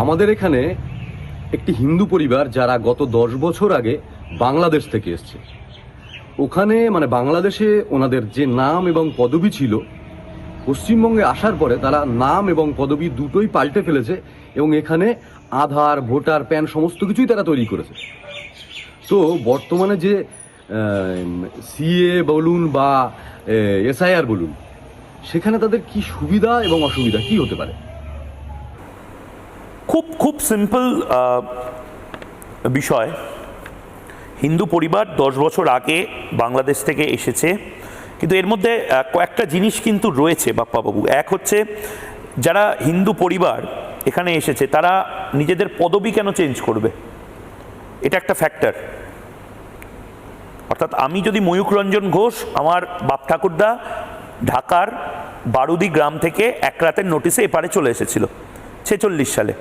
আমাদের এখানে একটি হিন্দু পরিবার যারা গত 10 বছর আগে বাংলাদেশ থেকে এসছে, ওখানে মানে বাংলাদেশে ওনাদের যে নাম এবং পদবি ছিল, পশ্চিমবঙ্গে আসার পরে তারা নাম এবং পদবি দুটোই পাল্টে ফেলেছে এবং এখানে আধার, ভোটার, প্যান সমস্ত কিছুই তারা তৈরি করেছে। তো বর্তমানে যে সিএ বলুন বা এসআইআর বলুন, সেখানে তাদের কি সুবিধা এবং অসুবিধা কি হতে পারে? খুব খুব সিম্পল বিষয়। হিন্দু পরিবার 10 বছর আগে বাংলাদেশ থেকে এসেছে, কিন্তু এর মধ্যে কয়েকটা জিনিস কিন্তু রয়েছে বাপ্পাবাবু। এক হচ্ছে, যারা হিন্দু পরিবার এখানে এসেছে তারা নিজেদের পদবি কেন চেঞ্জ করবে, এটা একটা ফ্যাক্টর। অর্থাৎ আমি যদি ময়ূখ রঞ্জন ঘোষ, আমার বাপ ঠাকুরদা ঢাকার বারুদি গ্রাম থেকে এক রাতের নোটিশে এপারে চলে এসেছিল 46 সালে,